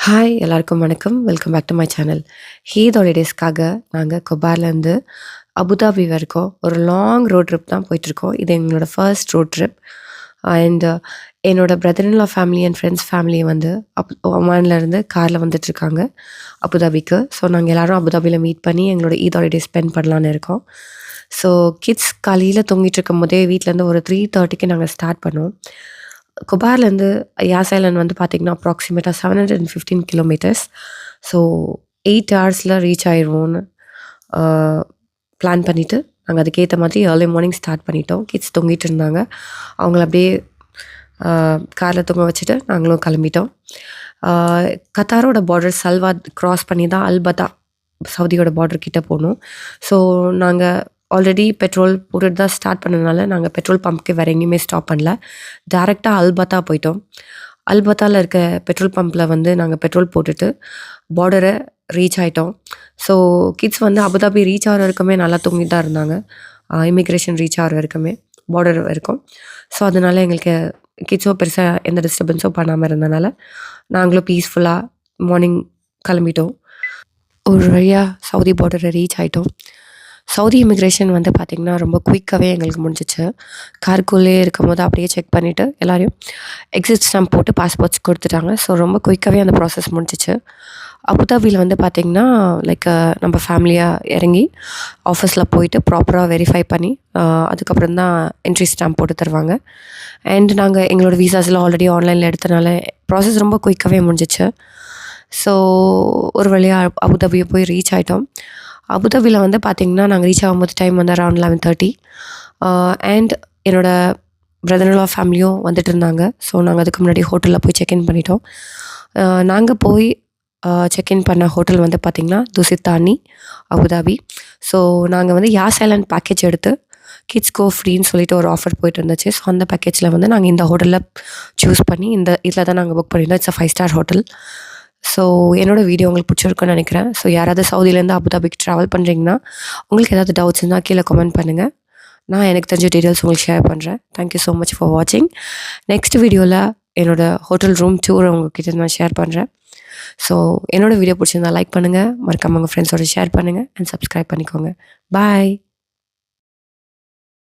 Hi எல்லாருக்கும் வணக்கம். Welcome back to my channel. Eid ஹாலிடேஸ்க்காக நாங்கள் கொபார்லேருந்து அபுதாபி வரைக்கும் ஒரு லாங் ரோட் ட்ரிப் தான் போயிட்டுருக்கோம். இது எங்களோட ஃபர்ஸ்ட் ரோட் ட்ரிப். அண்ட் என்னோட brother in law family and friends family வந்து ஒமான்லேருந்து காரில் வந்துட்டுருக்காங்க அபுதாபிக்கு. ஸோ நாங்கள் எல்லோரும் அபுதாபியில் மீட் பண்ணி எங்களோட ஈத் ஹாலிடேஸ் ஸ்பெண்ட் பண்ணலான்னு இருக்கோம். ஸோ கிட்ஸ் காலையில் தூங்கிட்டு இருக்கும் போதே வீட்டிலேருந்து ஒரு 3:30க்கு நாங்கள் ஸ்டார்ட் பண்ணோம். கொபார்லேருந்து யாஸ் ஐலாண்ட் வந்து பார்த்திங்கன்னா அப்ராக்சிமேட்டாக 715 கிலோமீட்டர்ஸ். ஸோ 8 ஹவர்ஸில் ரீச் ஆயிடுவோன்னு பிளான் பண்ணிவிட்டு நாங்கள் அதுக்கேற்ற மாதிரி ஏர்லி மார்னிங் ஸ்டார்ட் பண்ணிட்டோம். கிட்ஸ் தூங்கிட்டு இருந்தாங்க. அவங்கள அப்படியே காரில் தூங்க வச்சுட்டு நாங்களும் கிளம்பிட்டோம். கத்தாரோட பார்டர் சல்வா க்ராஸ் பண்ணி தான் அல்பத்தா சவுதியோட பார்டர் கிட்டே போகணும். ஸோ நாங்கள் ஆல்ரெடி பெட்ரோல் போட்டுட்டு தான் ஸ்டார்ட் பண்ணதுனால நாங்கள் பெட்ரோல் பம்ப்க்கு வேறு எங்கேயுமே ஸ்டாப் பண்ணல. டேரெக்டாக அல்பத்தா போயிட்டோம். அல்பத்தாவில் இருக்க பெட்ரோல் பம்பில் வந்து நாங்கள் பெட்ரோல் போட்டுட்டு பார்டரை ரீச் ஆகிட்டோம். ஸோ கிட்ஸ் வந்து அபுதாபி ரீச் ஆகிற வரைக்குமே நல்லா தூங்கிட்டு தான் இருந்தாங்க. இமிக்ரேஷன் ரீச் ஆகிற வரைக்குமே பார்டர் வரைக்கும். ஸோ அதனால் எங்களுக்கு கிட்ஸோ பெருசாக எந்த டிஸ்டர்பன்ஸோ பண்ணாமல் இருந்தனால நாங்களும் பீஸ்ஃபுல்லாக மார்னிங் கிளம்பிட்டோம். ஒரு வழியாக சவுதி பார்டரை ரீச் ஆகிட்டோம். சவுதி இமிக்ரேஷன் வந்து பார்த்திங்கன்னா ரொம்ப குயிக்காகவே எங்களுக்கு முடிஞ்சிச்சு. காருக்குள்ளே இருக்கும் போது அப்படியே செக் பண்ணிவிட்டு எல்லோரையும் எக்ஸிட் ஸ்டாம்ப் போட்டு பாஸ்போர்ட்ஸ் கொடுத்துட்டாங்க. ஸோ ரொம்ப குயிக்காகவே அந்த ப்ராசஸ் முடிஞ்சிச்சு. அபுதாபியில் வந்து பார்த்திங்கன்னா லைக் நம்ம ஃபேமிலியாக இறங்கி ஆஃபீஸில் போயிட்டு ப்ராப்பராக வெரிஃபை பண்ணி அதுக்கப்புறம் தான் என்ட்ரி ஸ்டாம்ப் போட்டு தருவாங்க. அண்ட் நாங்கள் எங்களோட வீசாஸில் ஆல்ரெடி ஆன்லைனில் எடுத்தனால ப்ராசஸ் ரொம்ப குயிக்காகவே முடிஞ்சிச்சு. ஸோ ஒரு வழியாக அபுதாபியை போய் ரீச் ஆகிட்டோம். அபுதாபியில் வந்து பார்த்திங்கன்னா நாங்கள் ரீச் ஆகும்போது டைம் வந்து அரௌண்ட் 11:30. அண்ட் என்னோடய பிரதர் இன் லா ஃபேமிலியும் வந்துட்டு இருந்தாங்க. ஸோ நாங்கள் அதுக்கு முன்னாடி ஹோட்டலில் போய் செக்இன் பண்ணிட்டோம். நாங்கள் போய் செக்இன் பண்ண ஹோட்டல் வந்து பார்த்திங்கன்னா துசித்தானி அபுதாபி. ஸோ நாங்கள் வந்து யாஸ் ஐலாண்ட் பேக்கேஜ் எடுத்து கிட்ஸ் கோ ஃப்ரீன்னு சொல்லிட்டு ஒரு ஆஃபர் போயிட்டு இருந்துச்சு. ஸோ அந்த பேக்கேஜில் வந்து நாங்கள் இந்த ஹோட்டலில் சூஸ் பண்ணி இதில் தான் நாங்கள் புக் பண்ணியிருந்தோம். It's 5 star hotel. ஸோ என்னோடய வீடியோ உங்களுக்கு பிடிச்சிருக்குன்னு நினைக்கிறேன். ஸோ யாராவது சவுதியிலேருந்து அபுதாபிக்கு ட்ராவல் பண்ணுறீங்கன்னா உங்களுக்கு ஏதாவது டவுட்ஸ் இருந்தால் கீழே கமெண்ட் பண்ணுங்கள். நான் எனக்கு தெரிஞ்ச டீட்டெயில்ஸ் உங்களுக்கு ஷேர் பண்ணுறேன். தேங்க்யூ ஸோ மச் ஃபார் வாட்சிங். நெக்ஸ்ட் வீடியோவில் என்னோடய ஹோட்டல் ரூம் டூர் உங்கள்கிட்ட நான் ஷேர் பண்ணுறேன். ஸோ என்னோடய வீடியோ பிடிச்சிருந்தா லைக் பண்ணுங்கள், மறக்காம உங்கள் ஃப்ரெண்ட்ஸோட ஷேர் பண்ணுங்கள் அண்ட் சப்ஸ்கிரைப் பண்ணிக்கோங்க. பாய்.